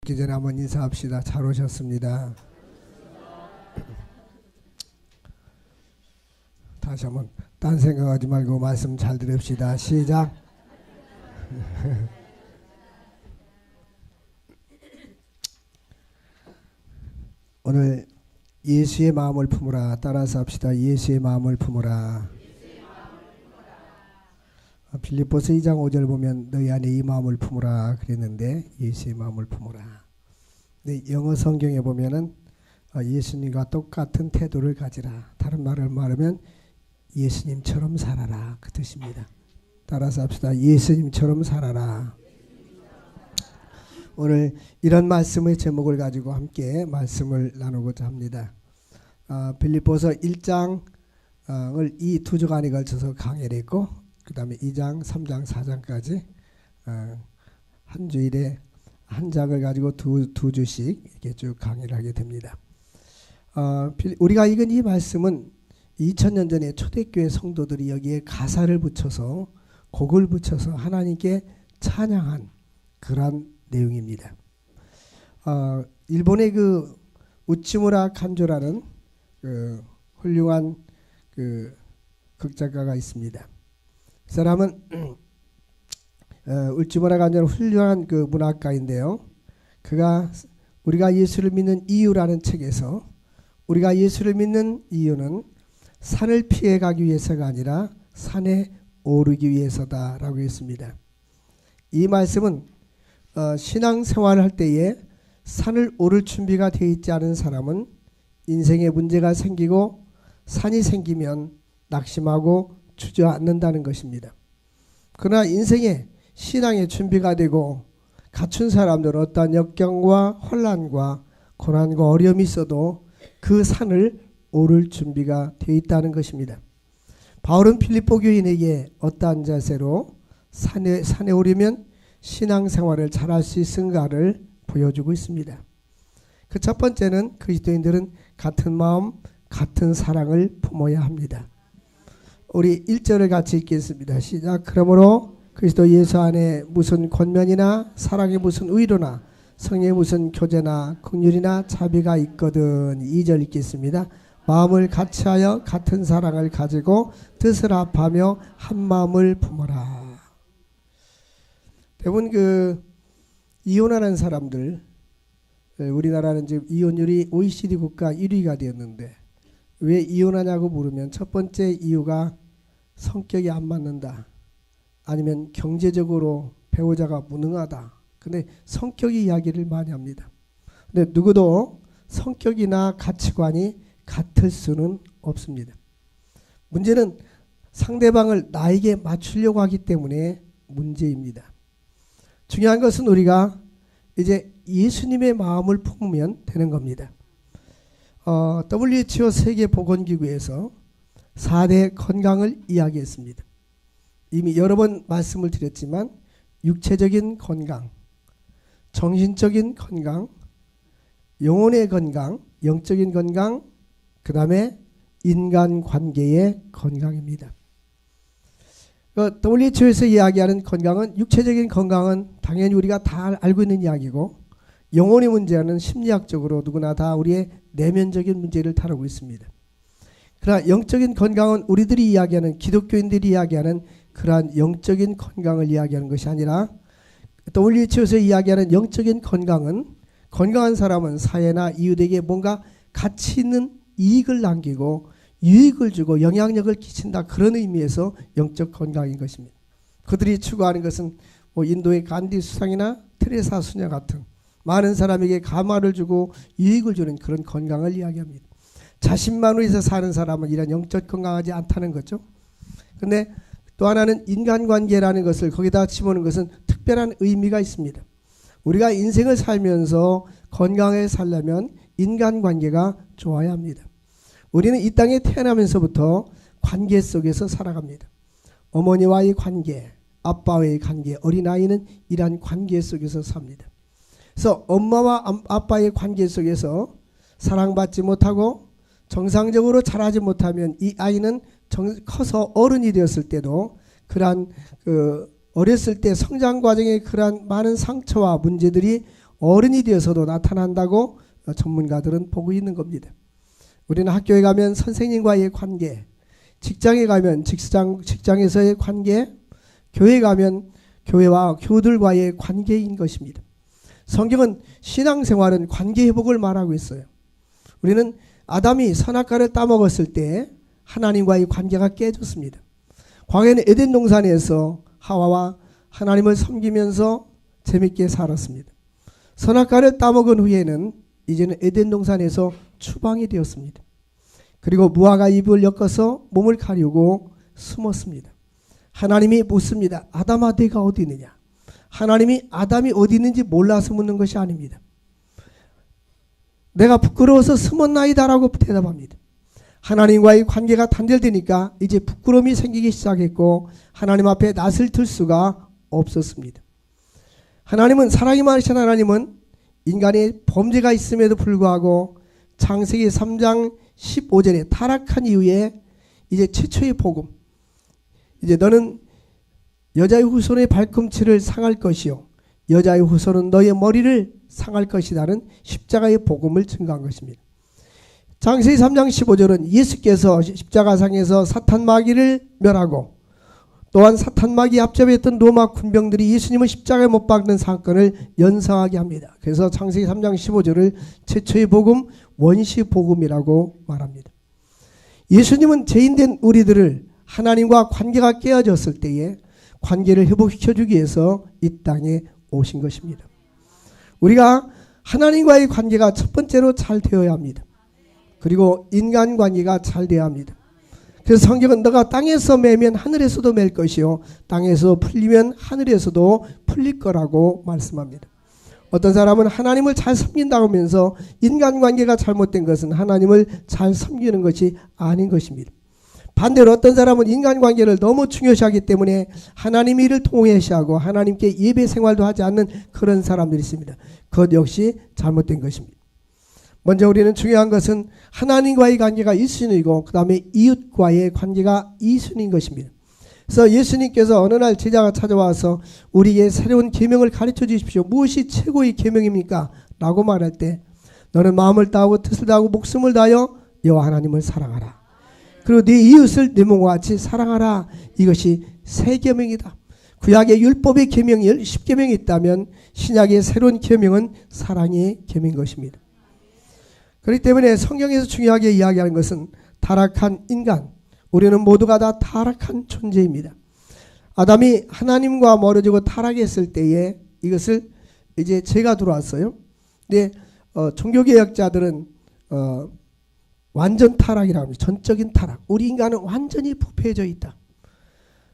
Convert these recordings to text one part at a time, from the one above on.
기존에 한번 인사합시다. 잘 오셨습니다. 다시 한번 딴 생각하지 말고 말씀 잘 들읍시다. 시작. 오늘 예수의 마음을 품으라. 따라서 합시다. 예수의 마음을 품으라. 빌립보서 2장 5절 보면 너희 안에 이 마음을 품으라 그랬는데 예수의 마음을 품으라. 근데 영어 성경에 보면은 예수님과 똑같은 태도를 가지라. 다른 말을 말하면 예수님처럼 살아라 그 뜻입니다. 따라서 합시다. 예수님처럼 살아라. 오늘 이런 말씀의 제목을 가지고 함께 말씀을 나누고자 합니다. 빌립보서 1장을 이 두 주간에 걸쳐서 강의를 했고 그 다음에 2장, 3장, 4장까지 한 주일에 한 장을 가지고 두 주씩 이렇게 쭉 강의를 하게 됩니다. 우리가 읽은 이 말씀은 2000년 전에 초대교회 성도들이 여기에 가사를 붙여서 곡을 붙여서 하나님께 찬양한 그런 내용입니다. 일본의 그 우치무라 간조라는 그 훌륭한 그 극작가가 있습니다. 그 사람은 우치무라 간조는 훌륭한 그 문학가인데요. 그가 우리가 예수를 믿는 이유라는 책에서 우리가 예수를 믿는 이유는 산을 피해 가기 위해서가 아니라 산에 오르기 위해서다라고 했습니다. 이 말씀은 신앙생활을 할 때에 산을 오를 준비가 되어 있지 않은 사람은 인생에 문제가 생기고 산이 생기면 낙심하고 주저앉는다는 것입니다. 그러나 인생에 신앙의 준비가 되고 갖춘 사람들은 어떠한 역경과 혼란과 고난과 어려움이 있어도 그 산을 오를 준비가 되어 있다는 것입니다. 바울은 빌립보 교인에게 어떠한 자세로 산에 오르면 신앙생활을 잘할 수 있는가를 보여주고 있습니다. 그 첫 번째는 그리스도인들은 같은 마음, 같은 사랑을 품어야 합니다. 우리 1절을 같이 읽겠습니다. 시작. 그러므로 그리스도 예수 안에 무슨 권면이나 사랑의 무슨 의로나 성령의 무슨 교제나 긍휼이나 자비가 있거든. 2절 읽겠습니다. 마음을 같이하여 같은 사랑을 가지고 뜻을 합하며 한 마음을 품어라. 대부분 그 이혼하는 사람들, 우리나라는 지금 이혼율이 OECD 국가 1위가 되었는데 왜 이혼하냐고 물으면 첫 번째 이유가 성격이 안 맞는다. 아니면 경제적으로 배우자가 무능하다. 근데 성격이 이야기를 많이 합니다. 근데 누구도 성격이나 가치관이 같을 수는 없습니다. 문제는 상대방을 나에게 맞추려고 하기 때문에 문제입니다. 중요한 것은 우리가 이제 예수님의 마음을 품으면 되는 겁니다. WHO 세계보건기구에서 4대 건강을 이야기했습니다. 이미 여러 번 말씀을 드렸지만 육체적인 건강, 정신적인 건강, 영혼의 건강, 영적인 건강, 그 다음에 인간관계의 건강입니다. WHO에서 이야기하는 건강은 육체적인 건강은 당연히 우리가 다 알고 있는 이야기고 영혼의 문제는 심리학적으로 누구나 다 우리의 내면적인 문제를 다루고 있습니다. 그러나 영적인 건강은 우리들이 이야기하는 기독교인들이 이야기하는 그러한 영적인 건강을 이야기하는 것이 아니라 WHO에서 이야기하는 영적인 건강은 건강한 사람은 사회나 이웃에게 뭔가 가치 있는 이익을 남기고 유익을 주고 영향력을 끼친다. 그런 의미에서 영적 건강인 것입니다. 그들이 추구하는 것은 인도의 간디 수상이나 테레사 수녀 같은 많은 사람에게 감화를 주고 유익을 주는 그런 건강을 이야기합니다. 자신만을 위해서 사는 사람은 이런 영적 건강하지 않다는 거죠. 그런데 또 하나는 인간관계라는 것을 거기다 집어넣는 것은 특별한 의미가 있습니다. 우리가 인생을 살면서 건강하게 살려면 인간관계가 좋아야 합니다. 우리는 이 땅에 태어나면서부터 관계 속에서 살아갑니다. 어머니와의 관계, 아빠와의 관계, 어린아이는 이러한 관계 속에서 삽니다. 그래서 엄마와 아빠의 관계 속에서 사랑받지 못하고 정상적으로 자라지 못하면 이 아이는 커서 어른이 되었을 때도 그러한 어렸을 때 성장 과정에 그러한 많은 상처와 문제들이 어른이 되어서도 나타난다고 전문가들은 보고 있는 겁니다. 우리는 학교에 가면 선생님과의 관계, 직장에 가면 직장에서의 관계, 교회에 가면 교회와 교우들과의 관계인 것입니다. 성경은 신앙생활은 관계 회복을 말하고 있어요. 우리는 아담이 선악과를 따먹었을 때 하나님과의 관계가 깨졌습니다. 과거에는 에덴 동산에서 하와와 하나님을 섬기면서 재밌게 살았습니다. 선악과를 따먹은 후에는 이제는 에덴 동산에서 추방이 되었습니다. 그리고 무화과 잎을 엮어서 몸을 가리고 숨었습니다. 하나님이 묻습니다. 아담아, 네가 어디 있느냐? 하나님이 아담이 어디 있는지 몰라서 묻는 것이 아닙니다. 내가 부끄러워서 숨었나이다라고 대답합니다. 하나님과의 관계가 단절되니까 이제 부끄러움이 생기기 시작했고 하나님 앞에 낯을 들 수가 없었습니다. 하나님은, 사랑이 많으신 하나님은 인간의 범죄가 있음에도 불구하고 창세기 3장 15절에 타락한 이후에 이제 최초의 복음, 이제 너는 여자의 후손의 발꿈치를 상할 것이요 여자의 후손은 너의 머리를 상할 것이라는 십자가의 복음을 증거한 것입니다. 창세기 3장 15절은 예수께서 십자가상에서 사탄 마귀를 멸하고 또한 사탄 마귀 앞잡이했던 로마 군병들이 예수님을 십자가에 못 박는 사건을 연상하게 합니다. 그래서 창세기 3장 15절을 최초의 복음, 원시 복음이라고 말합니다. 예수님은 죄인된 우리들을 하나님과 관계가 깨어졌을 때에 관계를 회복시켜주기 위해서 이 땅에 오신 것입니다. 우리가 하나님과의 관계가 첫 번째로 잘 되어야 합니다. 그리고 인간관계가 잘 되어야 합니다. 그래서 성경은 너가 땅에서 매면 하늘에서도 맬 것이요 땅에서 풀리면 하늘에서도 풀릴 거라고 말씀합니다. 어떤 사람은 하나님을 잘 섬긴다고 하면서 인간관계가 잘못된 것은 하나님을 잘 섬기는 것이 아닌 것입니다. 반대로 어떤 사람은 인간관계를 너무 중요시하기 때문에 하나님 일을 통해시하고 하나님께 예배 생활도 하지 않는 그런 사람들이 있습니다. 그것 역시 잘못된 것입니다. 먼저 우리는 중요한 것은 하나님과의 관계가 1순위이고 그 다음에 이웃과의 관계가 2순위인 것입니다. 그래서 예수님께서 어느 날 제자가 찾아와서 우리에게 새로운 계명을 가르쳐 주십시오. 무엇이 최고의 계명입니까? 라고 말할 때 너는 마음을 다하고 뜻을 다하고 목숨을 다하여 여호와 하나님을 사랑하라. 그리고 네 이웃을 네 몸과 같이 사랑하라. 이것이 새 계명이다. 구약의 율법의 계명이 10계명이 있다면 신약의 새로운 계명은 사랑의 계명인 것입니다. 그렇기 때문에 성경에서 중요하게 이야기하는 것은 타락한 인간, 우리는 모두가 다 타락한 존재입니다. 아담이 하나님과 멀어지고 타락했을 때에 이것을 이제 죄가 들어왔어요. 근데 종교개혁자들은 완전 타락이라고 합니다. 전적인 타락. 우리 인간은 완전히 부패해져 있다.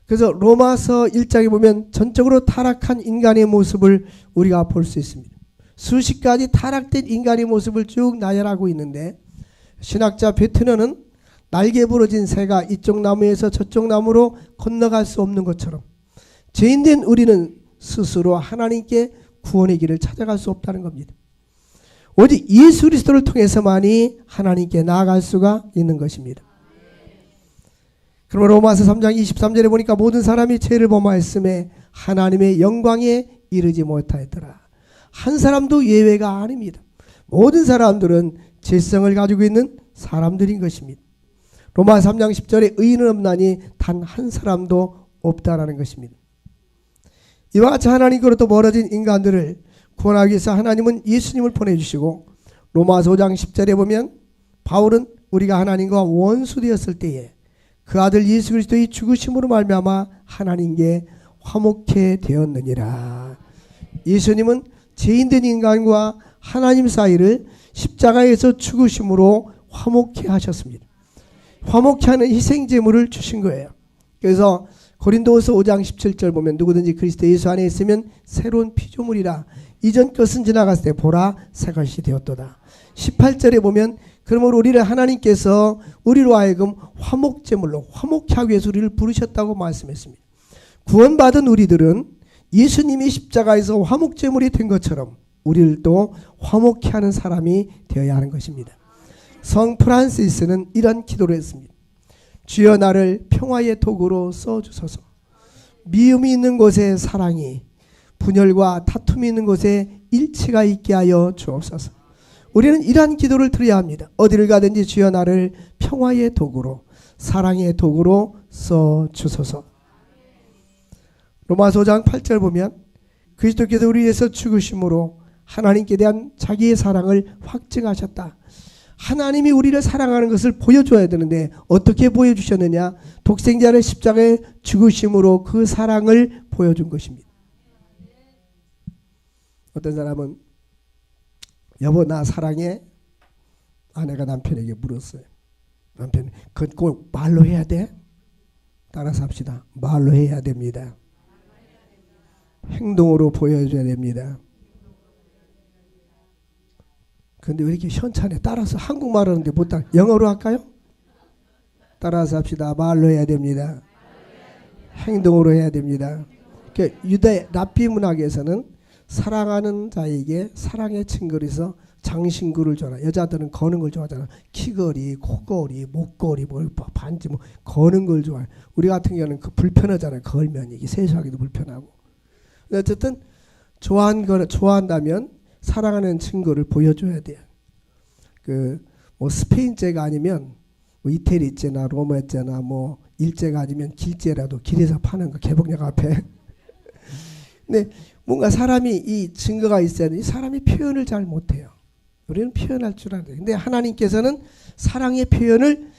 그래서 로마서 1장에 보면 전적으로 타락한 인간의 모습을 우리가 볼 수 있습니다. 수십 가지 타락된 인간의 모습을 쭉 나열하고 있는데 신학자 베트너는 날개 부러진 새가 이쪽 나무에서 저쪽 나무로 건너갈 수 없는 것처럼 죄인된 우리는 스스로 하나님께 구원의 길을 찾아갈 수 없다는 겁니다. 오직 예수 그리스도를 통해서만이 하나님께 나아갈 수가 있는 것입니다. 그러면 로마서 3장 23절에 보니까 모든 사람이 죄를 범하였음에 하나님의 영광에 이르지 못하였더라. 한 사람도 예외가 아닙니다. 모든 사람들은 죄성을 가지고 있는 사람들인 것입니다. 로마 3장 10절에 의인은 없나니 단 한 사람도 없다라는 것입니다. 이와 같이 하나님으로부터 멀어진 인간들을 구원하기 위해서 하나님은 예수님을 보내주시고 로마서 5장 10절에 보면 바울은 우리가 하나님과 원수 되었을 때에 그 아들 예수 그리스도의 죽으심으로 말미암아 하나님께 화목해 되었느니라. 예수님은 죄인된 인간과 하나님 사이를 십자가에서 죽으심으로 화목해 하셨습니다. 화목해 하는 희생제물을 주신 거예요. 그래서 고린도후서 5장 17절 보면 누구든지 그리스도 예수 안에 있으면 새로운 피조물이라 이전 것은 지나갔을 때 보라 새 것이 되었도다. 18절에 보면 그러므로 우리를 하나님께서 우리로 하여금 화목제물로 화목해 하기 위해서 우리를 부르셨다고 말씀했습니다. 구원받은 우리들은 예수님이 십자가에서 화목제물이 된 것처럼 우리를 또 화목해 하는 사람이 되어야 하는 것입니다. 성 프란시스는 이런 기도를 했습니다. 주여 나를 평화의 도구로 써주소서. 미움이 있는 곳에 사랑이, 분열과 다툼이 있는 곳에 일치가 있게 하여 주옵소서. 우리는 이러한 기도를 드려야 합니다. 어디를 가든지 주여 나를 평화의 도구로 사랑의 도구로 써 주소서. 로마서 5장 8절 보면 그리스도께서 우리 위해서 죽으심으로 하나님께 대한 자기의 사랑을 확증하셨다. 하나님이 우리를 사랑하는 것을 보여줘야 되는데 어떻게 보여주셨느냐? 독생자를 십자가에 죽으심으로 그 사랑을 보여준 것입니다. 어떤 사람은 여보 나 사랑해? 아내가 남편에게 물었어요. 남편이 그건 꼭 말로 해야 돼? 따라서 합시다. 말로 해야 됩니다. 행동으로 보여줘야 됩니다. 그런데 왜 이렇게 현찬에 따라서 한국말 하는데 못하 영어로 할까요? 따라서 합시다. 말로 해야 됩니다. 행동으로 해야 됩니다. 그러니까 유대 랍비 문학에서는 사랑하는 자에게 사랑의 증거에서 장신구를 줘라. 여자들은 거는 걸 좋아하잖아. 귀걸이, 코걸이, 목걸이, 뭐 반지 뭐 거는 걸 좋아해. 우리 같은 경우는 그 불편하잖아요. 걸면 이게 세수하기도 불편하고. 근데 어쨌든 좋아한다면 사랑하는 증거를 보여줘야 돼요. 그 뭐 스페인제가 아니면 뭐 이태리제나 로마제나 뭐 일제가 아니면 길제라도 길에서 파는 거 개복역 앞에. 근데 뭔가 사람이 이 증거가 있어야 돼. 사람이 표현을 잘 못해요. 우리는 표현할 줄 알아요. 근데 하나님께서는 사랑의 표현을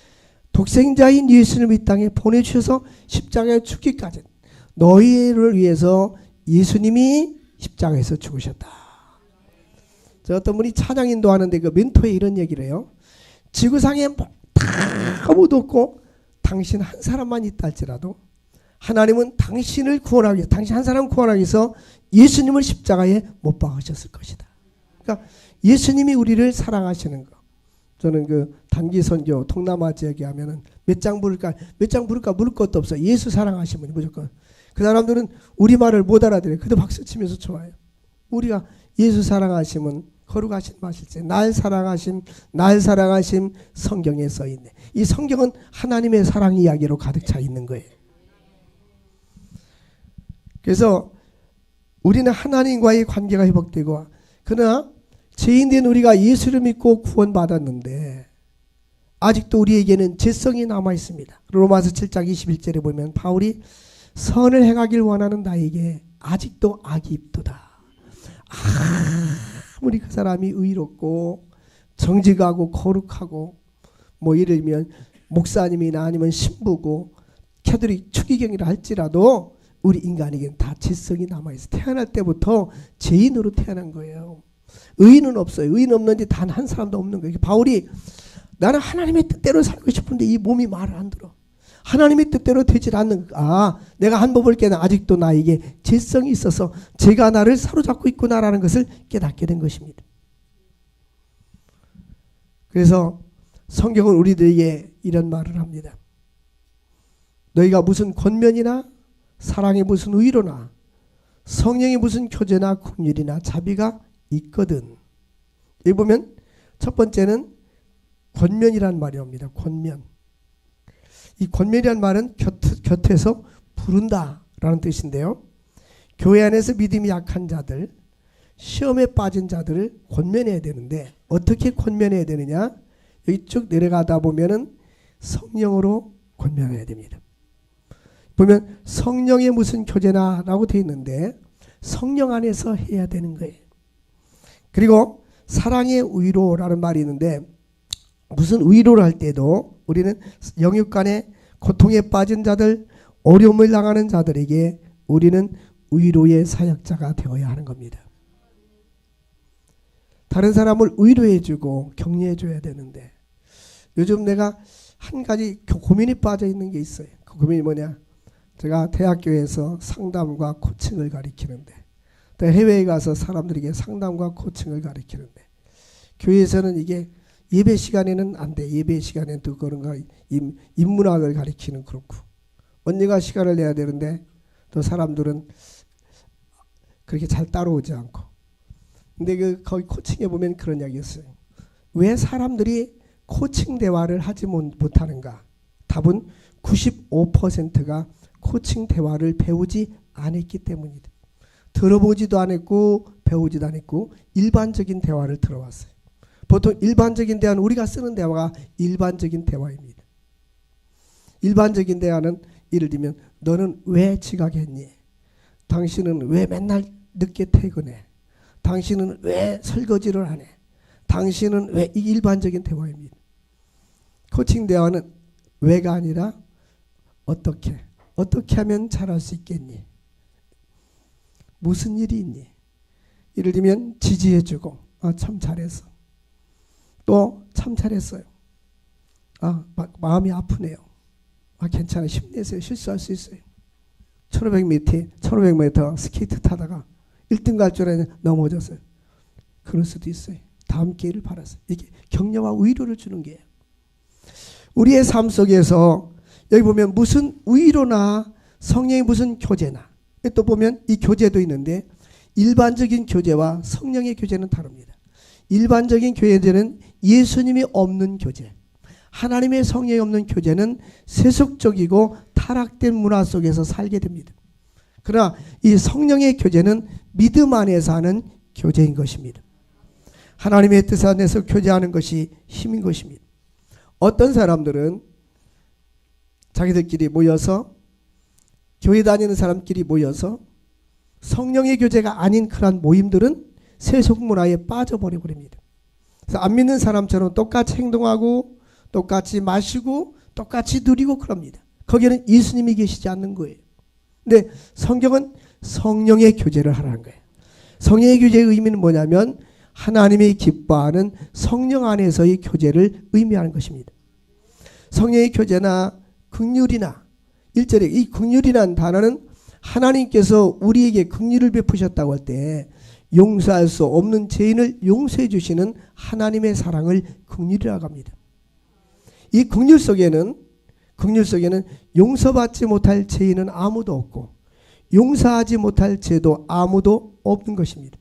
독생자인 예수님을 이 땅에 보내주셔서 십자가에 죽기까지 너희를 위해서 예수님이 십자가에서 죽으셨다. 저 어떤 분이 찬양 인도하는데 그 멘토에 이런 얘기를 해요. 지구상에 다 아무도 없고 당신 한 사람만 있다 할지라도 하나님은 당신을 구원하기 위해서 당신 한 사람 구원하기 위해서 예수님을 십자가에 못 박으셨을 것이다. 그러니까 예수님이 우리를 사랑하시는 거. 저는 그 단기 선교 동남아 지역에 하면은 몇 장 부를까 부를 것도 없어. 예수 사랑하시면 무조건. 그 사람들은 우리 말을 못 알아들어요. 그래도 박수 치면서 좋아요. 우리가 예수 사랑하시면 거룩하신 마실지 날 사랑하심 성경에 써있네. 이 성경은 하나님의 사랑 이야기로 가득 차 있는 거예요. 그래서 우리는 하나님과의 관계가 회복되고 그러나 죄인된 우리가 예수를 믿고 구원받았는데 아직도 우리에게는 죄성이 남아있습니다. 로마서 7장 21절에 보면 바울이 선을 행하길 원하는 나에게 아직도 악이 있도다. 아무리 그 사람이 의롭고 정직하고 거룩하고 뭐 예를 들면 목사님이나 아니면 신부고 캐톨릭 추기경이라 할지라도 우리 인간에게는 다 죄성이 남아있어요. 태어날 때부터 죄인으로 태어난 거예요. 의인은 없어요. 의인 없는지 단 한 사람도 없는 거예요. 바울이 나는 하나님의 뜻대로 살고 싶은데 이 몸이 말을 안 들어. 하나님의 뜻대로 되질 않는 내가 한 법을 깨나 아직도 나에게 죄성이 있어서 죄가 나를 사로잡고 있구나라는 것을 깨닫게 된 것입니다. 그래서 성경은 우리들에게 이런 말을 합니다. 너희가 무슨 권면이나 사랑이 무슨 위로나 성령이 무슨 교제나 긍휼이나 자비가 있거든. 여기 보면 첫 번째는 권면이란 말이 옵니다. 권면. 이 권면이란 말은 곁에서 부른다라는 뜻인데요. 교회 안에서 믿음이 약한 자들, 시험에 빠진 자들을 권면해야 되는데 어떻게 권면해야 되느냐? 여기 쭉 내려가다 보면은 성령으로 권면해야 됩니다. 보면 성령의 무슨 교제나라고 되어 있는데 성령 안에서 해야 되는 거예요. 그리고 사랑의 위로라는 말이 있는데 무슨 위로를 할 때도 우리는 영육 간의 고통에 빠진 자들, 어려움을 당하는 자들에게 우리는 위로의 사역자가 되어야 하는 겁니다. 다른 사람을 위로해주고 격려해줘야 되는데 요즘 내가 한 가지 고민이 빠져 있는 게 있어요. 그 고민이 뭐냐? 제가 대학교에서 상담과 코칭을 가르치는데 또 해외에 가서 사람들에게 상담과 코칭을 가르치는데 교회에서는 이게 예배 시간에는 안 돼. 예배 시간에는 또 그런가 인문학을 가르치는 그렇고 언니가 시간을 내야 되는데 또 사람들은 그렇게 잘 따라오지 않고 근데 거기 코칭에 보면 그런 이야기였어요. 왜 사람들이 코칭 대화를 하지 못하는가? 답은 95%가 코칭 대화를 배우지 않았기 때문이다. 들어보지도 않았고 배우지도 않았고 일반적인 대화를 들어왔어요. 보통 일반적인 대화는 우리가 쓰는 대화가 일반적인 대화입니다. 일반적인 대화는 예를 들면 너는 왜 지각했니? 당신은 왜 맨날 늦게 퇴근해? 당신은 왜 설거지를 안 해? 당신은 왜? 이 일반적인 대화입니다. 코칭 대화는 왜가 아니라 어떻게 하면 잘할 수 있겠니? 무슨 일이 있니? 예를 들면 지지해주고 참 잘했어. 또 참 잘했어요. 마음이 아프네요. 괜찮아. 힘내세요. 실수할 수 있어요. 1500m 스케이트 타다가 1등 갈 줄 알았는데 넘어졌어요. 그럴 수도 있어요. 다음 기회를 바라서. 이게 격려와 위로를 주는 게예요. 우리의 삶 속에서 여기 보면 무슨 위로나 성령의 무슨 교제나 또 보면 이 교제도 있는데 일반적인 교제와 성령의 교제는 다릅니다. 일반적인 교제는 예수님이 없는 교제, 하나님의 성령이 없는 교제는 세속적이고 타락된 문화 속에서 살게 됩니다. 그러나 이 성령의 교제는 믿음 안에서 하는 교제인 것입니다. 하나님의 뜻 안에서 교제하는 것이 힘인 것입니다. 어떤 사람들은 자기들끼리 모여서 교회 다니는 사람끼리 모여서 성령의 교제가 아닌 그런 모임들은 세속 문화에 빠져버려 버립니다. 그래서 안 믿는 사람처럼 똑같이 행동하고 똑같이 마시고 똑같이 누리고 그럽니다. 거기에는 예수님이 계시지 않는 거예요. 근데 성경은 성령의 교제를 하라는 거예요. 성령의 교제의 의미는 뭐냐면 하나님이 기뻐하는 성령 안에서의 교제를 의미하는 것입니다. 성령의 교제나 긍휼이나 1절에 이 긍휼이라는 단어는 하나님께서 우리에게 긍휼을 베푸셨다고 할 때 용서할 수 없는 죄인을 용서해 주시는 하나님의 사랑을 긍휼이라고 합니다. 이 긍휼 속에는 용서받지 못할 죄인은 아무도 없고 용서하지 못할 죄도 아무도 없는 것입니다.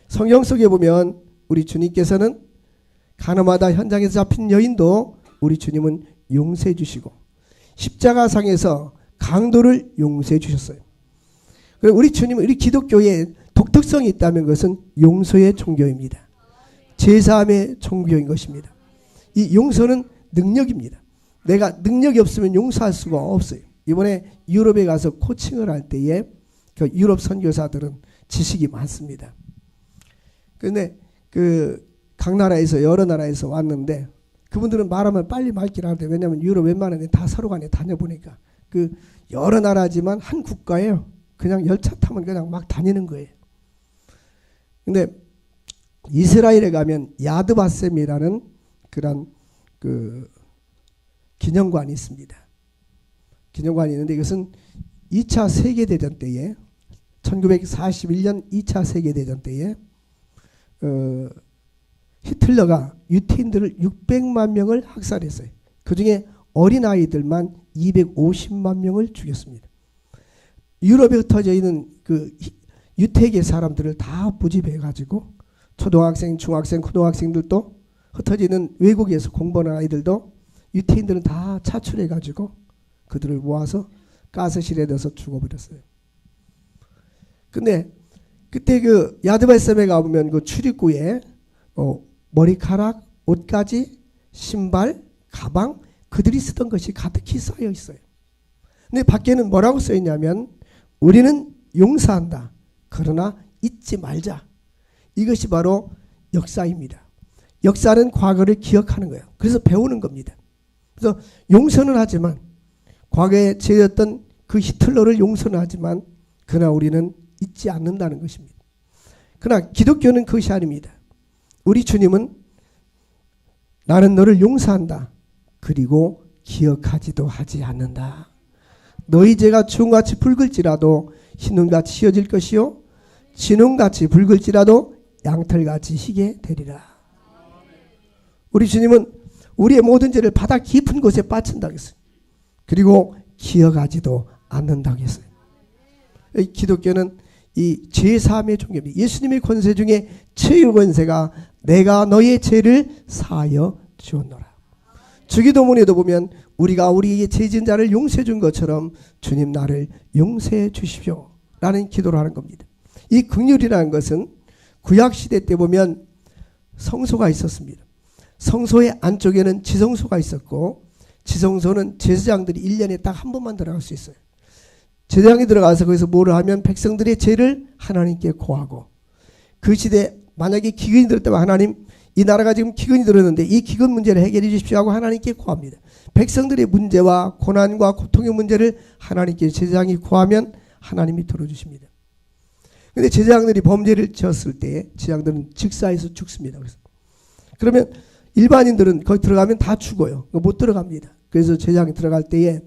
성경 속에 보면 우리 주님께서는 가늠하다 현장에서 잡힌 여인도 우리 주님은 용서해 주시고 십자가상에서 강도를 용서해 주셨어요. 우리 주님은 우리 기독교의 독특성이 있다면 그것은 용서의 종교입니다. 제사함의 종교인 것입니다. 이 용서는 능력입니다. 내가 능력이 없으면 용서할 수가 없어요. 이번에 유럽에 가서 코칭을 할 때에 그 유럽 선교사들은 지식이 많습니다. 그런데 각 나라에서 여러 나라에서 왔는데 그분들은 말하면 빨리 말긴 하는데 왜냐하면 유럽 웬만한 데 다 서로 간에 다녀보니까 여러 나라지만 한 국가예요. 그냥 열차 타면 그냥 막 다니는 거예요. 근데 이스라엘에 가면 야드바셈이라는 그런 기념관이 있습니다. 기념관이 있는데 이것은 2차 세계대전 때에 1941년 2차 세계대전 때에 히틀러가 유태인들을 600만 명을 학살했어요. 그중에 어린아이들만 250만 명을 죽였습니다. 유럽에 흩어져 있는 유태계 사람들을 다 모집해가지고 초등학생, 중학생, 고등학생들도 흩어져 있는 외국에서 공부하는 아이들도 유태인들은 다 차출해가지고 그들을 모아서 가스실에 넣어서 죽어버렸어요. 근데 그때 야드바셈에 가보면 출입구에 머리카락, 옷가지, 신발, 가방 그들이 쓰던 것이 가득히 쌓여 있어요. 근데 밖에는 뭐라고 써 있냐면 우리는 용서한다. 그러나 잊지 말자. 이것이 바로 역사입니다. 역사는 과거를 기억하는 거예요. 그래서 배우는 겁니다. 그래서 용서는 하지만 과거에 죄였던 그 히틀러를 용서는 하지만 그러나 우리는 잊지 않는다는 것입니다. 그러나 기독교는 그것이 아닙니다. 우리 주님은 나는 너를 용서한다. 그리고 기억하지도 하지 않는다. 너희 죄가 주홍같이 붉을지라도 흰눈같이 휘어질 것이요 진홍같이 붉을지라도 양털같이 희게 되리라. 우리 주님은 우리의 모든 죄를 바다 깊은 곳에 빠친다고 했어요. 그리고 기억하지도 않는다고 했어요. 기독교는 이 죄사함의 종교입니다. 예수님의 권세 중에 최후 권세가 내가 너의 죄를 사하여 주었노라. 주기도문에도 보면 우리가 우리에게 죄 지은 자를 용서해 준 것처럼 주님 나를 용서해 주십시오 라는 기도를 하는 겁니다. 이 긍휼이라는 것은 구약시대 때 보면 성소가 있었습니다. 성소의 안쪽에는 지성소가 있었고, 지성소는 제사장들이 1년에 딱 한 번만 들어갈 수 있어요. 제사장이 들어가서 거기서 뭐를 하면 백성들의 죄를 하나님께 고하고, 그 시대 만약에 기근이 들었다면 하나님, 이 나라가 지금 기근이 들었는데 이 기근 문제를 해결해 주십시오 하고 하나님께 고합니다. 백성들의 문제와 고난과 고통의 문제를 하나님께 제사장이 고하면 하나님이 들어주십니다. 그런데 제사장들이 범죄를 지었을 때 제사장들은 즉사해서 죽습니다. 그러면 일반인들은 거기 들어가면 다 죽어요. 못 들어갑니다. 그래서 제사장이 들어갈 때에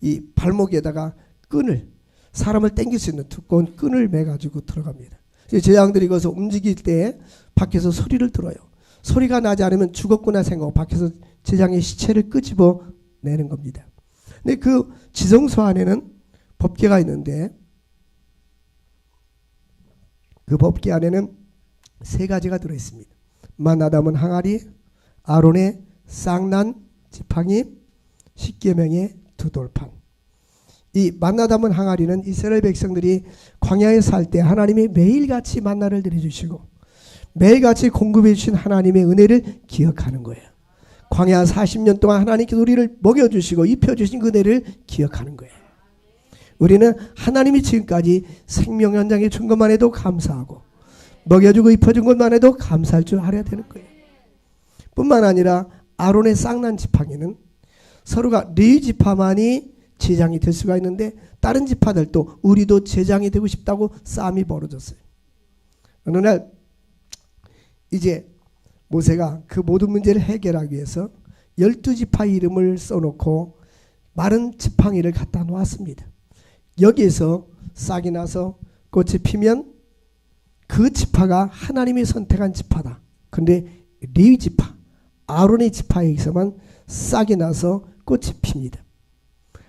이 발목에다가 끈을, 사람을 당길 수 있는 두꺼운 끈을 매가지고 들어갑니다. 제사장들이 거기서 움직일 때 밖에서 소리를 들어요. 소리가 나지 않으면 죽었구나 생각하고 밖에서 제사장의 시체를 끄집어 내는 겁니다. 근데 그 지성소 안에는 법궤가 있는데, 그 법궤 안에는 세 가지가 들어있습니다. 만나 담은 항아리, 아론의 쌍난 지팡이, 십계명의 두 돌판. 이 만나 담은 항아리는 이스라엘 백성들이 광야에 살 때 하나님이 매일같이 만나를 드려주시고 매일같이 공급해 주신 하나님의 은혜를 기억하는 거예요. 광야 40년 동안 하나님께서 우리를 먹여주시고 입혀주신 그 은혜를 기억하는 거예요. 우리는 하나님이 지금까지 생명 연장해 준 것만 해도 감사하고 먹여주고 입혀준 것만 해도 감사할 줄 알아야 되는 거예요. 뿐만 아니라 아론의 쌍난 지팡이는 서로가 레위 지파만이 제장이 될 수가 있는데 다른 지파들도 우리도 제장이 되고 싶다고 싸움이 벌어졌어요. 어느 날 이제 모세가 그 모든 문제를 해결하기 위해서 12지파 이름을 써놓고 마른 지팡이를 갖다 놓았습니다. 여기에서 싹이 나서 꽃이 피면 그 지파가 하나님이 선택한 지파다. 그런데 레위 지파, 아론의 지파에서만 싹이 나서 꽃이 핍니다.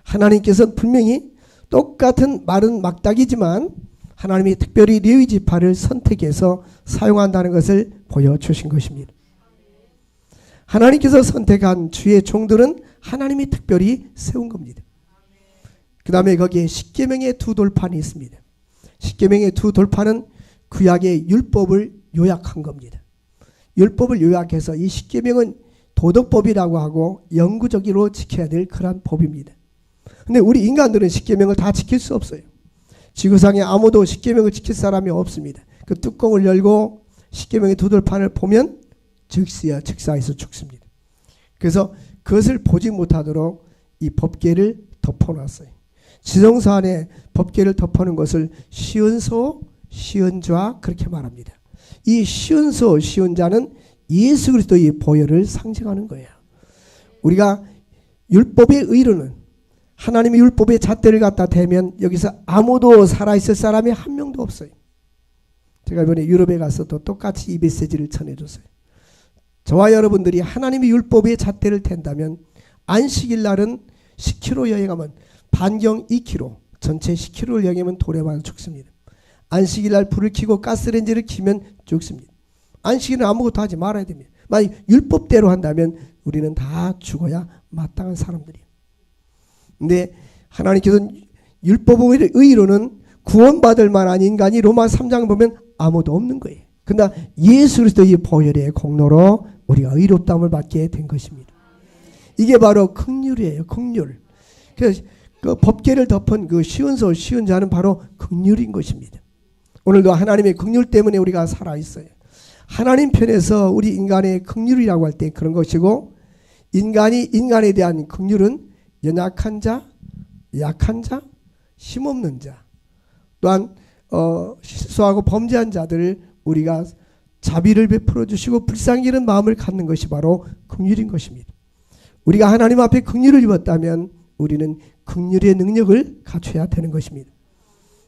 하나님께서 분명히 똑같은 마른 막닥이지만 하나님이 특별히 레위 지파를 선택해서 사용한다는 것을 보여주신 것입니다. 하나님께서 선택한 주의 종들은 하나님이 특별히 세운 겁니다. 그 다음에 거기에 십계명의 두 돌판이 있습니다. 십계명의 두 돌판은 구약의 율법을 요약한 겁니다. 율법을 요약해서 이 십계명은 도덕법이라고 하고 영구적으로 지켜야 될 그런 법입니다. 근데 우리 인간들은 십계명을 다 지킬 수 없어요. 지구상에 아무도 십계명을 지킬 사람이 없습니다. 그 뚜껑을 열고 십계명의 두 돌판을 보면 즉시야 즉사해서 죽습니다. 그래서 그것을 보지 못하도록 이 법궤를 덮어놨어요. 지성소 안에 법궤를 덮어놓은 것을 시은소, 시은좌 그렇게 말합니다. 이 시은소, 시은좌는 예수 그리스도의 보혈을 상징하는 거예요. 우리가 율법의 의로는 하나님의 율법의 잣대를 갖다 대면 여기서 아무도 살아있을 사람이 한 명도 없어요. 제가 이번에 유럽에 가서도 똑같이 이 메시지를 전해줬어요. 저와 여러분들이 하나님의 율법의 잣대를 댄다면 안식일 날은 10km 여행하면 반경 2km, 전체 10km를 여행하면 돌에 맞아 죽습니다. 안식일 날 불을 켜고 가스레인지를 켜면 죽습니다. 안식일은 아무것도 하지 말아야 됩니다. 만약 율법대로 한다면 우리는 다 죽어야 마땅한 사람들이에요. 근데 하나님께서는 율법의 의로는 구원받을 만한 인간이 로마 3장 보면 아무도 없는 거예요. 그러나 예수 그리스도의 보혈의 공로로 우리가 의롭다함을 받게 된 것입니다. 이게 바로 긍휼이에요. 긍휼. 그래서 그 법궤를 덮은 그 시은소, 시은자는 바로 긍휼인 것입니다. 오늘도 하나님의 긍휼 때문에 우리가 살아있어요. 하나님 편에서 우리 인간의 긍휼이라고 할 때 그런 것이고, 인간이 인간에 대한 긍휼은 연약한 자, 약한 자, 힘없는 자, 또한 실수하고 범죄한 자들을 우리가 자비를 베풀어 주시고 불쌍히 여기는 마음을 갖는 것이 바로 긍휼인 것입니다. 우리가 하나님 앞에 긍휼을 입었다면 우리는 긍휼의 능력을 갖춰야 되는 것입니다.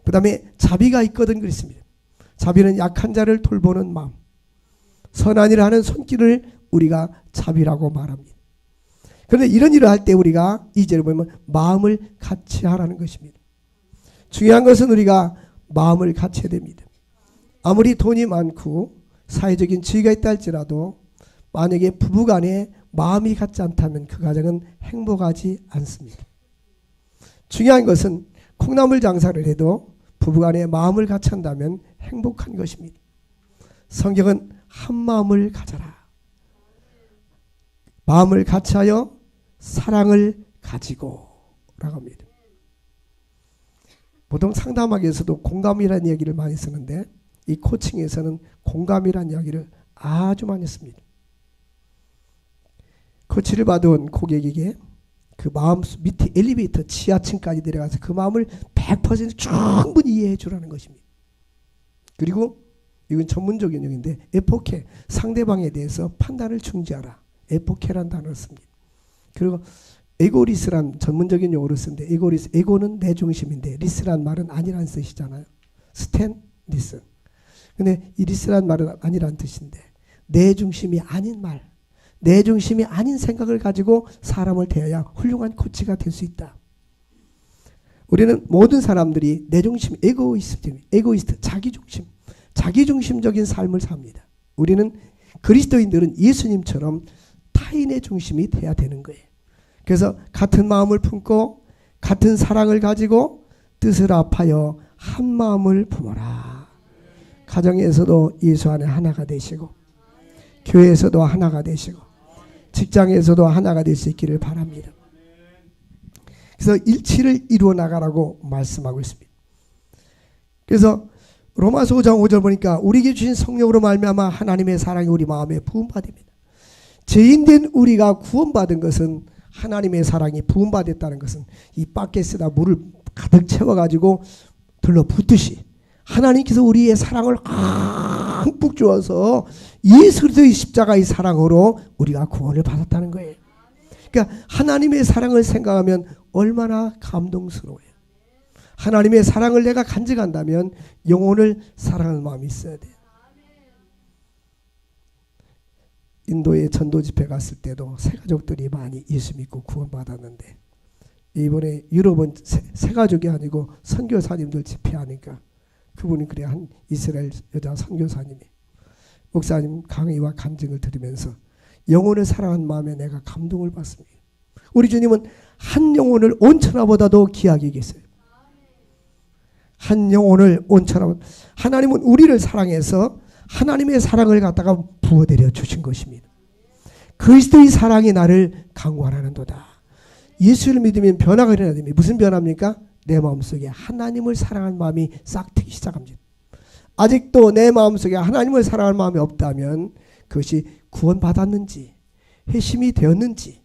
그 다음에 자비가 있거든 그랬습니다. 자비는 약한 자를 돌보는 마음, 선한 일을 하는 손길을 우리가 자비라고 말합니다. 그런데 이런 일을 할 때 우리가 2절에 보면 마음을 같이 하라는 것입니다. 중요한 것은 우리가 마음을 같이 해야 됩니다. 아무리 돈이 많고 사회적인 지위가 있다 할지라도 만약에 부부간에 마음이 같지 않다면 그 가정은 행복하지 않습니다. 중요한 것은 콩나물 장사를 해도 부부간에 마음을 같이 한다면 행복한 것입니다. 성경은 한 마음을 가져라. 마음을 같이하여 사랑을 가지고 라고 합니다. 보통 상담학에서도 공감이라는 이야기를 많이 쓰는데 이 코칭에서는 공감이라는 이야기를 아주 많이 씁니다. 코치를 받은 고객에게 그 마음 밑에 엘리베이터 지하층까지 내려가서 그 마음을 100% 충분히 이해해 주라는 것입니다. 그리고 이건 전문적인 용어인데 에포케, 상대방에 대해서 판단을 중지하라. 에포케라는 단어를 씁니다. 그리고 에고리스란 전문적인 용어를 쓰는데 에고리스, 에고는 내 중심인데 리스란 말은 아니라는 뜻이잖아요. 스탠, 리스. 근데 이 리스란 말은 아니라는 뜻인데 내 중심이 아닌 말, 내 중심이 아닌 생각을 가지고 사람을 대해야 훌륭한 코치가 될 수 있다. 우리는 모든 사람들이 내 중심, 에고이스트, 자기중심적인 삶을 삽니다. 우리는 그리스도인들은 예수님처럼 타인의 중심이 돼야 되는 거예요. 그래서 같은 마음을 품고 같은 사랑을 가지고 뜻을 합하여 한 마음을 품어라. 가정에서도 예수 안에 하나가 되시고 교회에서도 하나가 되시고 직장에서도 하나가 될 수 있기를 바랍니다. 그래서 일치를 이루어 나가라고 말씀하고 있습니다. 그래서 로마서 5장 5절 보니까 우리에게 주신 성령으로 말미암아 하나님의 사랑이 우리 마음에 부음받습니다. 죄인된 우리가 구원받은 것은 하나님의 사랑이 부음받았다는 것은 이 바켓에다 물을 가득 채워가지고 들러붙듯이 하나님께서 우리의 사랑을 흠뻑 주어서 예수 그리스도의 십자가의 사랑으로 우리가 구원을 받았다는 거예요. 그러니까 하나님의 사랑을 생각하면 얼마나 감동스러워요. 하나님의 사랑을 내가 간직한다면 영혼을 사랑하는 마음이 있어야 돼요. 인도에 전도 집회 갔을 때도 새가족들이 많이 예수 믿고 구원받았는데 이번에 유럽은 새가족이 아니고 선교사님들 집회하니까 그분이 그래 한 이스라엘 여자 선교사님이 목사님 강의와 간증을 들으면서 영혼을 사랑하는 마음에 내가 감동을 받습니다. 우리 주님은 한 영혼을 온천하보다도 귀하게 여겼어요. 한 영혼을 온천하보다 하나님은 우리를 사랑해서 하나님의 사랑을 갖다가 부어드려 주신 것입니다. 그리스도의 사랑이 나를 강권하는도다. 예수를 믿으면 변화가 일어나됩니다. 무슨 변화입니까? 내 마음속에 하나님을 사랑하는 마음이 싹 트기 시작합니다. 아직도 내 마음속에 하나님을 사랑하는 마음이 없다면 그것이 구원받았는지 회심이 되었는지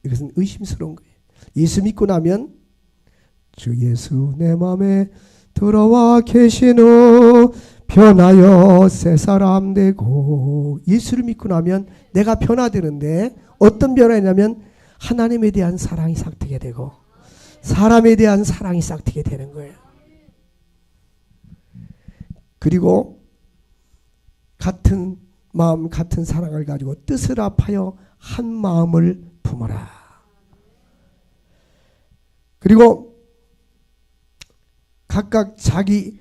이것은 의심스러운 거예요. 예수 믿고 나면 주 예수 내 마음에 들어와 계신 후 변하여 새 사람 되고 예수를 믿고 나면 내가 변화되는데 어떤 변화냐면 하나님에 대한 사랑이 싹트게 되고 사람에 대한 사랑이 싹트게 되는 거예요. 그리고 같은 마음 같은 사랑을 가지고 뜻을 합하여 한 마음을 품어라. 그리고 각각 자기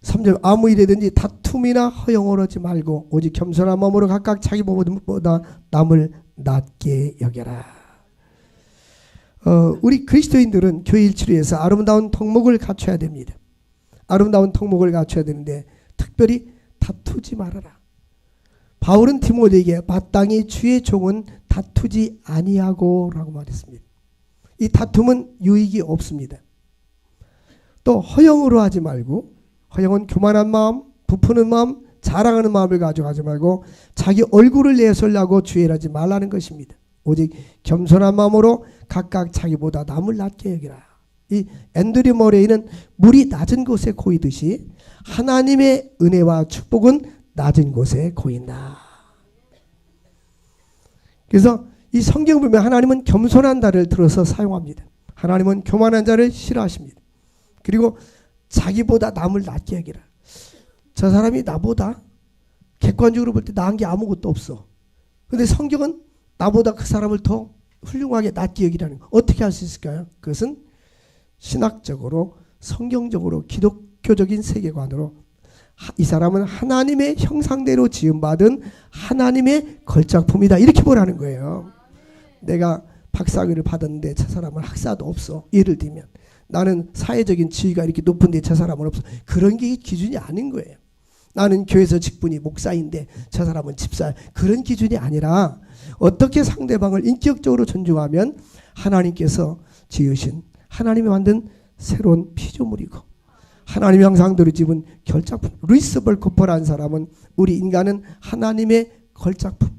3절 아무 일이든지 다툼이나 허영을 하지 말고 오직 겸손한 마음으로 각각 자기 몸보다 남을 낮게 여겨라. 우리 그리스도인들은 교회 일치를 위해서 아름다운 덕목을 갖춰야 됩니다. 아름다운 덕목을 갖춰야 되는데 특별히 다투지 말아라. 바울은 디모데에게 마땅히 주의 종은 다투지 아니하고 라고 말했습니다. 이 다툼은 유익이 없습니다. 또 허영으로 하지 말고 허영은 교만한 마음, 부푸는 마음, 자랑하는 마음을 가져가지 말고 자기 얼굴을 내설라고 주의하지 말라는 것입니다. 오직 겸손한 마음으로 각각 자기보다 남을 낮게 여기라. 이 앤드류 머레이는 물이 낮은 곳에 고이듯이 하나님의 은혜와 축복은 낮은 곳에 고인다. 그래서 이 성경 보면 하나님은 겸손한 자를 들어서 사용합니다. 하나님은 교만한 자를 싫어하십니다. 그리고 자기보다 남을 낮게 여기라. 저 사람이 나보다 객관적으로 볼 때 나은 게 아무것도 없어. 그런데 성경은 나보다 그 사람을 더 훌륭하게 낮게 여기라는 거. 어떻게 할 수 있을까요? 그것은 신학적으로 성경적으로 기독교적인 세계관으로 이 사람은 하나님의 형상대로 지음받은 하나님의 걸작품이다. 이렇게 보라는 거예요. 내가 박사학위를 받았는데 저 사람은 학사도 없어. 예를 들면 나는 사회적인 지위가 이렇게 높은데 저 사람은 없어. 그런 게 기준이 아닌 거예요. 나는 교회에서 직분이 목사인데 저 사람은 집사. 그런 기준이 아니라 어떻게 상대방을 인격적으로 존중하면 하나님께서 지으신 하나님이 만든 새로운 피조물이고 하나님의 형상대로 집은 결작품. 루이스 벌코퍼라는 사람은 우리 인간은 하나님의 걸작품,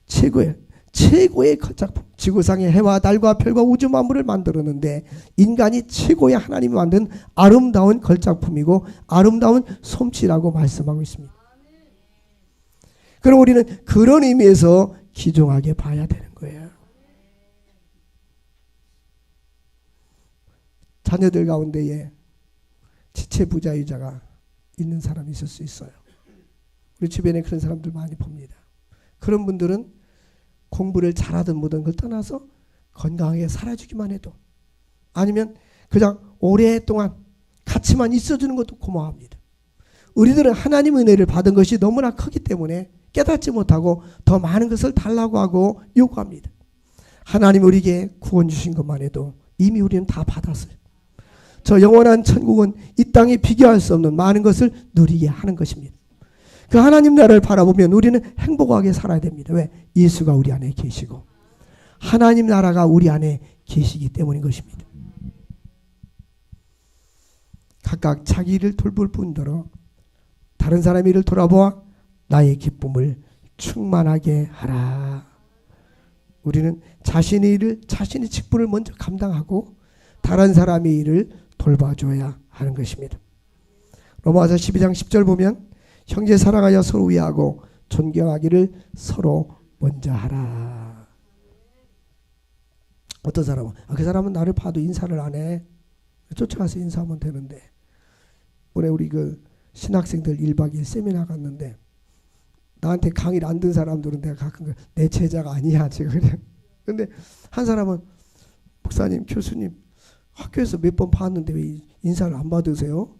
최고의 걸작품. 지구상의 해와 달과 별과 우주 만물을 만들었는데 인간이 최고의 하나님이 만든 아름다운 걸작품이고 아름다운 솜씨라고 말씀하고 있습니다. 그럼 우리는 그런 의미에서 귀중하게 봐야 되는 거예요. 자녀들 가운데에 지체 부자유자가 있는 사람이 있을 수 있어요. 우리 주변에 그런 사람들 많이 봅니다. 그런 분들은 공부를 잘하든 뭐든 그걸 떠나서 건강하게 살아주기만 해도 아니면 그냥 오랫동안 같이만 있어주는 것도 고마워합니다. 우리들은 하나님의 은혜를 받은 것이 너무나 크기 때문에 깨닫지 못하고 더 많은 것을 달라고 하고 요구합니다. 하나님 우리에게 구원 주신 것만 해도 이미 우리는 다 받았어요. 저 영원한 천국은 이 땅에 비교할 수 없는 많은 것을 누리게 하는 것입니다. 그 하나님 나라를 바라보면 우리는 행복하게 살아야 됩니다. 왜? 예수가 우리 안에 계시고 하나님 나라가 우리 안에 계시기 때문인 것입니다. 각각 자기 일을 돌볼 뿐더러 다른 사람의 일을 돌아보아 나의 기쁨을 충만하게 하라. 우리는 자신의 일을 자신의 직분을 먼저 감당하고 다른 사람의 일을 돌봐줘야 하는 것입니다. 로마서 12장 10절 보면 형제 사랑하여 서로 위하고 존경하기를 서로 먼저 하라. 어떤 사람은 그 사람은 나를 봐도 인사를 안 해. 쫓아가서 인사하면 되는데. 올해 우리 그 신학생들 1박 2일 세미나 갔는데 나한테 강의를 안 든 사람들은 내가 가끔 내 제자가 아니야 지금. 근데 한 사람은 목사님 교수님 학교에서 몇 번 봤는데 왜 인사를 안 받으세요?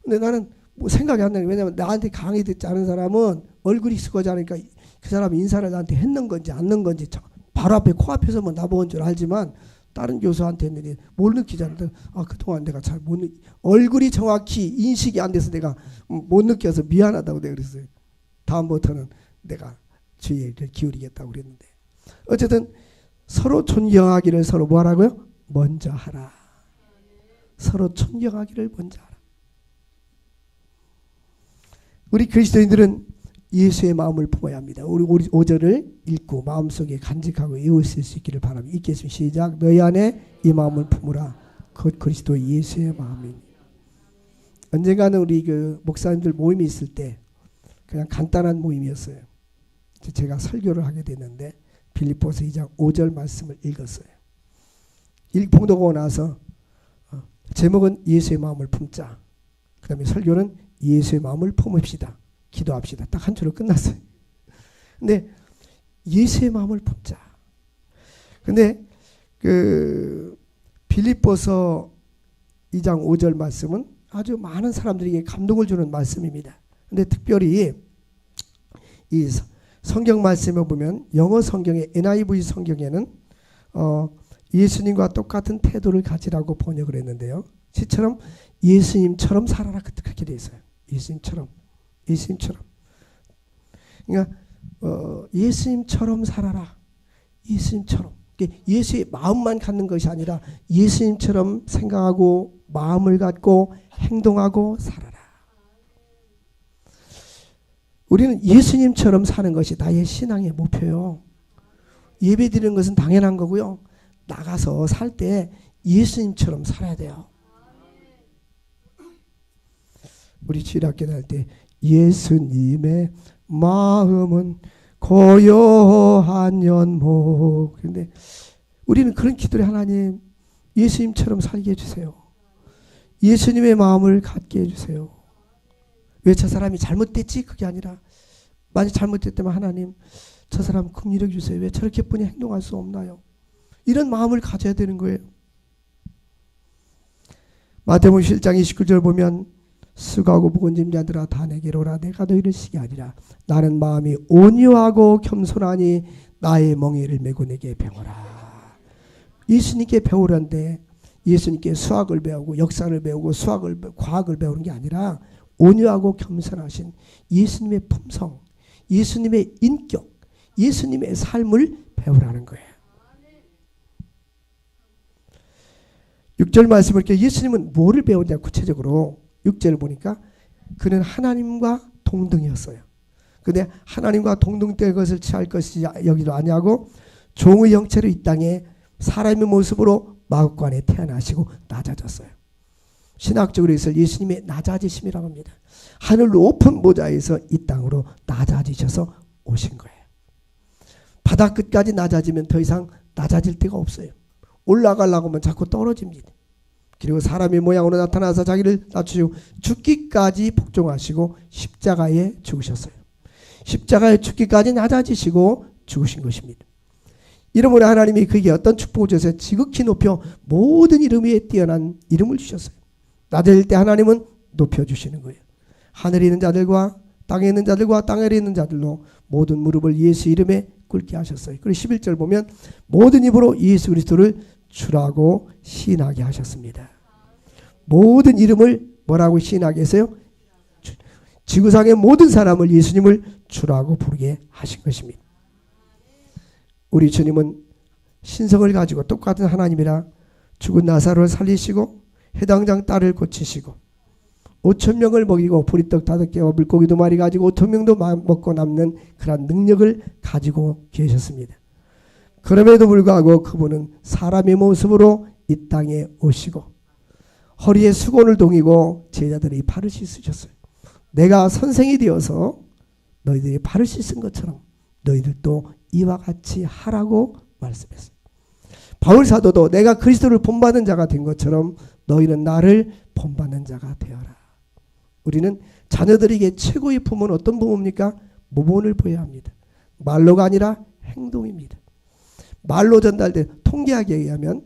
근데 나는 뭐 생각이 안 나요. 왜냐면 나한테 강의 듣지 않은 사람은 얼굴이 익숙하지 않으니까 그 사람이 인사를 나한테 했는 건지 안 했는 건지 바로 앞에 코앞에서만 나본 줄 알지만 다른 교수한테 했는데 뭘 느끼잖아요. 그동안 내가 잘 못 얼굴이 정확히 인식이 안 돼서 내가 못 느껴서 미안하다고 내가 그랬어요. 다음부터는 내가 주의를 기울이겠다고 그랬는데 어쨌든 서로 존경하기를 서로 뭐 하라고요? 먼저 하라. 서로 존경하기를 먼저 하라. 우리 그리스도인들은 예수의 마음을 품어야 합니다. 우리 5절을 읽고 마음속에 간직하고 외우실 수 있기를 바랍니다. 읽겠습니다. 시작. 너희 안에 이 마음을 품으라. 곧 그리스도 예수의 마음이니. 언젠가는 우리 그 목사님들 모임이 있을 때 그냥 간단한 모임이었어요. 제가 설교를 하게 됐는데 빌립보서 2장 5절 말씀을 읽었어요. 봉독하고 나서 제목은 예수의 마음을 품자. 그 다음에 설교는 예수의 마음을 품읍시다. 기도합시다. 딱 한 줄로 끝났어요. 근데 예수의 마음을 품자. 근데 그 빌립보서 2장 5절 말씀은 아주 많은 사람들에게 감동을 주는 말씀입니다. 근데 특별히 이 성경 말씀에 보면 영어 성경의 NIV 성경에는 예수님과 똑같은 태도를 가지라고 번역을 했는데요. 시처럼 예수님처럼 살아라 그렇게 돼 있어요. 예수님처럼. 그러니까 예수님처럼 살아라. 예수님처럼. 예수의 마음만 갖는 것이 아니라 예수님처럼 생각하고 마음을 갖고 행동하고 살아라. 우리는 예수님처럼 사는 것이 나의 신앙의 목표요. 예배 드리는 것은 당연한 거고요. 나가서 살 때 예수님처럼 살아야 돼요. 우리 주일학교 다닐 때 예수님의 마음은 고요한 연목. 그런데 우리는 그런 기도를 하나님 예수님처럼 살게 해주세요. 예수님의 마음을 갖게 해주세요. 왜 저 사람이 잘못됐지? 그게 아니라 만약 잘못됐다면 하나님 저 사람 긍휼히 주세요. 왜 저렇게 뿐이 행동할 수 없나요? 이런 마음을 가져야 되는 거예요. 마태복음 7장 29절 보면 수고하고 무거운 짐 자들아 다 내게로 오라. 내가 너희를 쉬게 하리라. 나는 마음이 온유하고 겸손하니 나의 멍에를 메고 내게 배워라. 예수님께 배우란데 예수님께 수학을 배우고 역사를 배우고 과학을 배우는 게 아니라 온유하고 겸손하신 예수님의 품성, 예수님의 인격, 예수님의 삶을 배우라는 거예요. 6절 말씀을 이렇게 예수님은 뭐를 배웠냐 구체적으로 6절을 보니까 그는 하나님과 동등이었어요. 근데 하나님과 동등될 것을 취할 것이 여기도 아니하고 종의 형체로 이 땅에 사람의 모습으로 마국간에 태어나시고 낮아졌어요. 신학적으로 해서 예수님의 낮아지심이라고 합니다. 하늘 높은 모자에서 이 땅으로 낮아지셔서 오신 거예요. 바다 끝까지 낮아지면 더 이상 낮아질 데가 없어요. 올라가려고 하면 자꾸 떨어집니다. 그리고 사람의 모양으로 나타나서 자기를 낮추시고 죽기까지 복종하시고 십자가에 죽으셨어요. 십자가에 죽기까지 낮아지시고 죽으신 것입니다. 이러므로 하나님이 그에게 어떤 축복을 주셔서 지극히 높여 모든 이름 위에 뛰어난 이름을 주셨어요. 낮을 때 하나님은 높여주시는 거예요. 하늘에 있는 자들과 땅에 있는 자들과 땅 아래에 있는 자들로 모든 무릎을 예수 이름에 꿇게 하셨어요. 그리고 11절 보면 모든 입으로 예수 그리스도를 주라고 시인하게 하셨습니다. 모든 이름을 뭐라고 시인하게 했어요? 지구상의 모든 사람을 예수님을 주라고 부르게 하신 것입니다. 우리 주님은 신성을 가지고 똑같은 하나님이라 죽은 나사로를 살리시고 해당장 딸을 고치시고 5,000명을 먹이고 보리떡 5개와 물고기 2마리 가지고 5,000명도 먹고 남는 그런 능력을 가지고 계셨습니다. 그럼에도 불구하고 그분은 사람의 모습으로 이 땅에 오시고 허리에 수건을 동이고 제자들의 발을 씻으셨어요. 내가 선생이 되어서 너희들이 발을 씻은 것처럼 너희들도 이와 같이 하라고 말씀했어요. 바울 사도도 내가 그리스도를 본받은 자가 된 것처럼 너희는 나를 본받는 자가 되어라. 우리는 자녀들에게 최고의 부모는 어떤 부모입니까? 모범을 보여야 합니다. 말로가 아니라 행동입니다. 말로 전달된 통계학에 의하면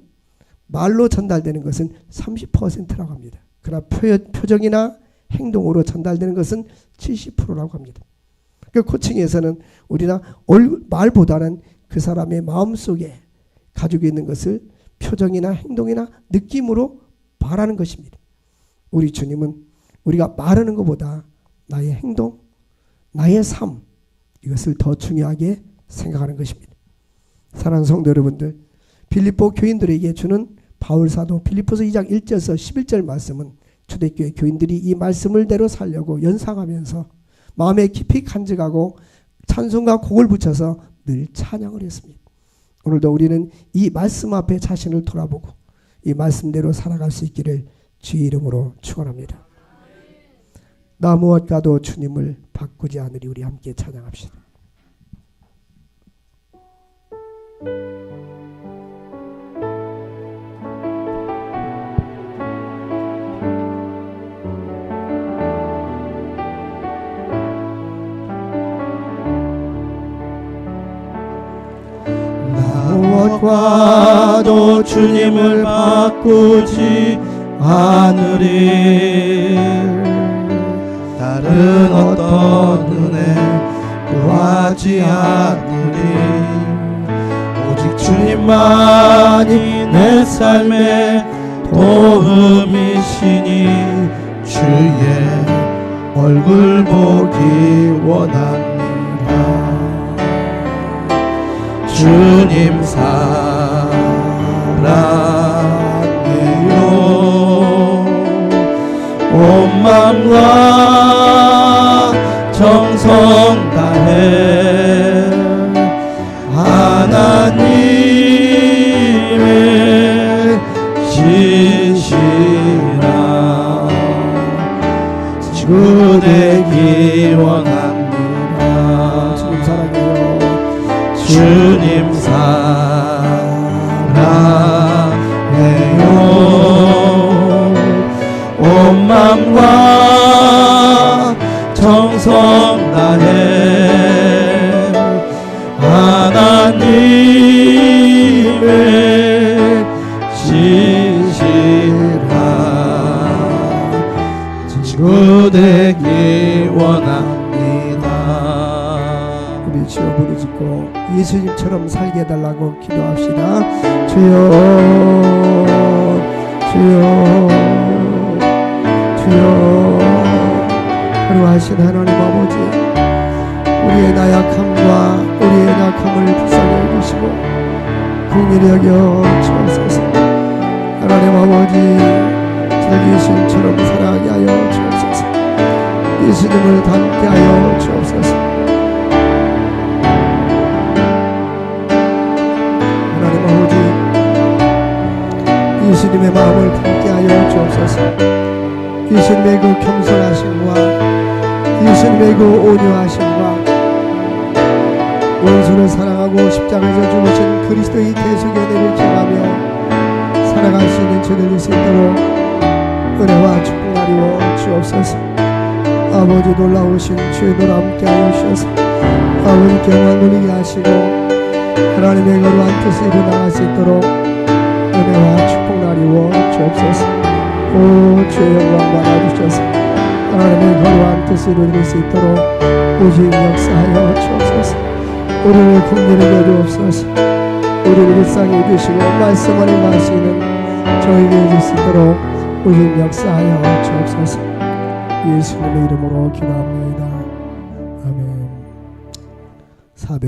말로 전달되는 것은 30%라고 합니다. 그러나 표정이나 행동으로 전달되는 것은 70%라고 합니다. 그 코칭에서는 우리나 말보다는 그 사람의 마음속에 가지고 있는 것을 표정이나 행동이나 느낌으로 말하는 것입니다. 우리 주님은 우리가 말하는 것보다 나의 행동, 나의 삶 이것을 더 중요하게 생각하는 것입니다. 사랑하는 성도 여러분들, 빌립보 교인들에게 주는 바울사도 빌립보서 2장 1절에서 11절 말씀은 초대교회 교인들이 이 말씀을 대로 살려고 연상하면서 마음에 깊이 간직하고 찬송과 곡을 붙여서 늘 찬양을 했습니다. 오늘도 우리는 이 말씀 앞에 자신을 돌아보고 이 말씀대로 살아갈 수 있기를 주의 이름으로 축원합니다. 나 무엇과도 주님을 바꾸지 않으리. 우리 함께 찬양합시다. 무엇과도 주님을 바꾸지 않으리. 다른 어떤 은혜 구하지 않으리. 오직 주님만이 내 삶의 도움이시니 주의 얼굴 보기 원합니다. 주님 사랑해요. 온 마음과 정성 다해 하나님의 신실한 친구 되기 원합니다. 주님 사랑해요. 주님 사랑해요. 온 마음과 정성 다해 하나님의 신실한 친구 되기 원합니다. 우리 주여 부르짖고 예수님처럼 살게 해달라고 기도합시다. 주여 주여 주여 거룩하신 하나님 아버지, 우리의 나약함과 우리의 약함을 불쌍히 여기시고 긍휼히 여겨 주옵소서. 하나님 아버지, 즐기신처럼 살아가게 하여 주옵소서. 예수님을 닮게 하여 주옵소서. 하나님 아버지, 예수님의 마음을 품게 하여 주옵소서. 예수님의 그 겸손하심과 예수님의 그 온유하심과 원수를 사랑하고 십자가에서 죽으신 그리스도의 대속의 은혜를 기억하며 살아갈 수 있는 저들 될 수 있도록 은혜와 축복하리워 주옵소서. 아버지, 놀라우신 주의 노라 함께 하여 주셔서 아버지께 영광 돌리게 하시고 하나님의 거룩한 뜻을 이루어나갈 수 있도록 은혜와 축복하리워 주옵소서. 오 주의 영광 받아주셔서 하나님의 거룩한 뜻을 이루어질 수 있도록 오직 역사하여 주옵소서. 우리를 긍휼히 여주옵소서. 우리를 불쌍히 여기시고 말씀 안에 갈 수 있는 저에게 해줄 수 있도록 오직 역사하여 주옵소서. 예수님의 이름으로 기도합니다. 아멘. 400